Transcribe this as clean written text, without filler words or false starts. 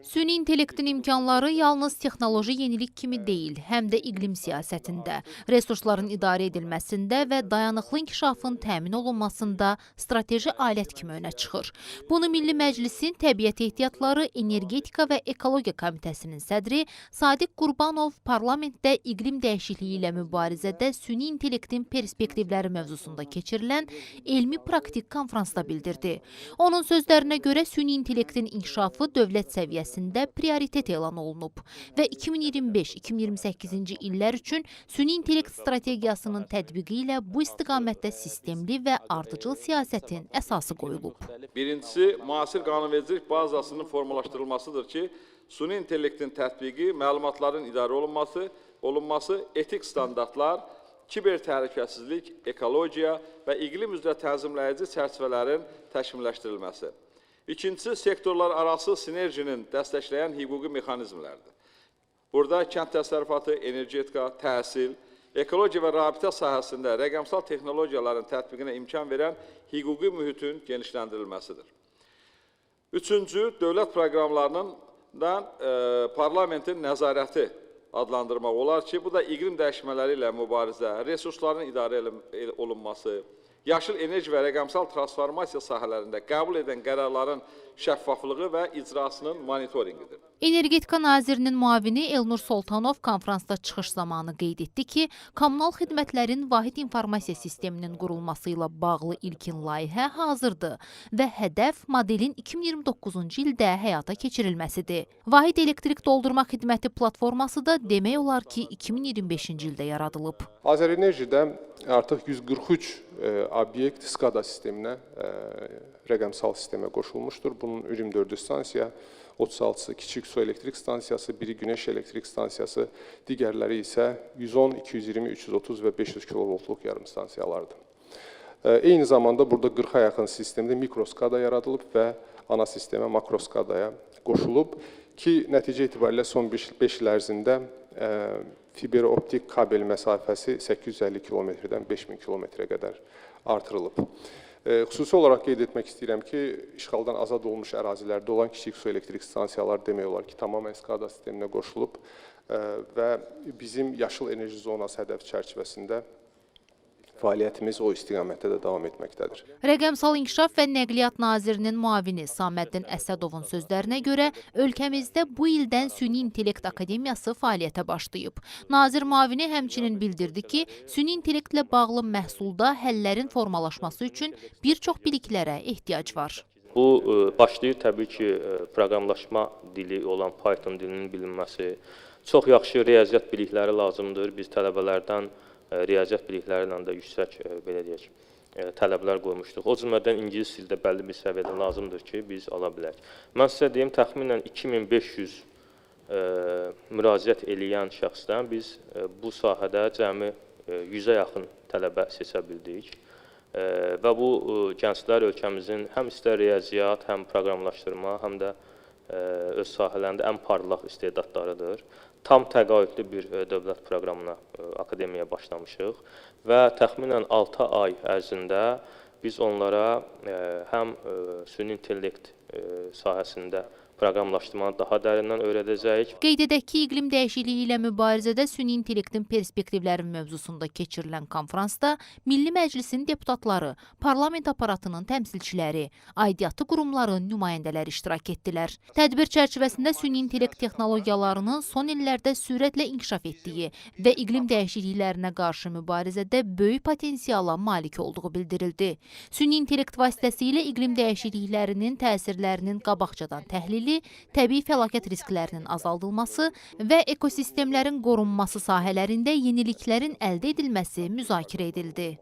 Süni intellektin imkanları yalnız texnoloji yenilik kimi deyil, həm də iqlim siyasətində, resursların idarə edilməsində və dayanıqlı inkişafın təmin olunmasında strateji alət kimi önə çıxır. Bunu Milli Məclisin Təbiət Ehtiyatları, Energetika və Ekologiya Komitəsinin sədri Sadiq Qurbanov parlamentdə iqlim dəyişikliyi ilə mübarizədə süni intellektin perspektivləri mövzusunda keçirilən elmi-praktik konfransda bildirdi. Onun sözlərinə görə süni intellektin inkişafı dövlət səviyyəsində prioritet elan olunub və 2025-2028-ci illər üçün süni intellekt strategiyasının tətbiqi ilə bu istiqamətdə sistemli və ardıcıl siyasətin əsası qoyulub. Birincisi, müasir qanunvericilik bazasının formalaşdırılmasıdır ki, süni intellektin tətbiqi, məlumatların idarə olunması, etik standartlar, kiber təhlükəsizlik, ekologiya və iqlim üzrə tənzimləyici çərçivələrin təkmilləşdirilməsi. İkincisi, sektorlar arası sinerjinin dəstəkləyən hüquqi mexanizmlərdir. Burada kənd təsərrüfatı, energetika, təhsil, ekologiya və rabitə sahəsində rəqəmsal texnologiyaların tətbiqinə imkan verən hüquqi mühitin genişləndirilməsidir. Üçüncü, dövlət proqramlarından parlamentin nəzarəti adlandırmaq olar ki, bu da iqlim dəyişmələri ilə mübarizə, resursların idarə olunması, yaşıl enerji və rəqəmsal transformasiya sahələrində qəbul edən qərarların şəffaflığı və icrasının monitoringidir. Energetika Nazirinin müavini Elnur Soltanov konfransda çıxış zamanı qeyd etdi ki, kommunal xidmətlərin vahid informasiya sisteminin qurulması ilə bağlı ilkin layihə hazırdır və hədəf modelin 2029-cu ildə həyata keçirilməsidir. Vahid elektrik doldurma xidməti platforması da demək olar ki, 2025-ci ildə yaradılıb. Azərenerjidə artıq 143 obyekt SCADA sisteminə, rəqəmsal sistemə qoşulmuşdur. Bunun 24 stansiya, 36-sı kiçik su elektrik stansiyası, biri güneş elektrik stansiyası, digərləri isə 110, 220, 330 və 500 kilovoltluq yarım stansiyalardır. Eyni zamanda burada 40-a yaxın sistemdə mikroskada yaradılıb və ana sistemə makroskadaya qoşulub ki, nəticə itibarilə son 5 il ərzində fiber optik kabel məsafəsi 850 kilometrdən 5000 kilometrə qədər artırılıb. Xüsusi olaraq qeyd etmək istəyirəm ki, işğaldan azad olmuş ərazilərdə olan kiçik su elektrik stansiyaları demək olar ki, tamamilə SCADA sisteminə qoşulub və bizim yaşıl enerji zonası hədəf çərçivəsində fəaliyyətimiz o istiqamətdə də davam etməkdədir. Rəqəmsal İnkişaf və Nəqliyyat Nazirinin müavini Saməddin Əsədovun sözlərinə görə ölkəmizdə bu ildən Süni İntellekt Akademiyası fəaliyyətə başlayıb. Nazir müavini həmçinin bildirdi ki, süni intellektlə bağlı məhsulda həllərin formalaşması üçün bir çox biliklərə ehtiyac var. Bu başlayır təbii ki, proqramlaşma dili olan Python dilinin bilinməsi, çox yaxşı riyaziyyat bilikləri lazımdır. Biz tələbələrdən riyaziyyat bilikləri ilə də yüksək belə deyək, tələblər qoymuşduq. O cümlədən ingilis dildə bəlli bir səviyyədə lazımdır ki, biz ala bilək. Mən sizə deyim, təxminən 2500 müraciət eləyən şəxsdən biz bu sahədə cəmi 100-ə yaxın tələbə seçə bildik. Və bu gənclər ölkəmizin həm istər riyaziyyat, həm proqramlaşdırma, həm də öz sahələrində ən parlaq istedadlarıdır. Tam təqaüdlü bir dövlət proqramına akademiyaya başlamışıq və təxminən 6 ay ərzində biz onlara həm süni intellekt sahəsində proqramlaşdırmanı daha dərindən öyrədəcəyik. Qeyd edək ki, iqlim dəyişikliyi ilə mübarizədə süni intellektin perspektivləri mövzusunda keçirilən konfransda Milli Məclisin deputatları, parlament aparatının təmsilçiləri, aidiyyatı qurumların nümayəndələri iştirak etdilər. Tədbir çərçivəsində süni intellekt texnologiyalarının son illərdə sürətlə inkişaf etdiyi və iqlim dəyişikliklərinə qarşı mübarizədə böyük potensiala malik olduğu bildirildi. Süni intellekt vasitəsilə iqlim dəyişikliklərinin təsirlərinin qabaqcadan təhlili, təbii fəlakət risklərinin azaldılması və ekosistemlərin qorunması sahələrində yeniliklərin əldə edilməsi müzakirə edildi.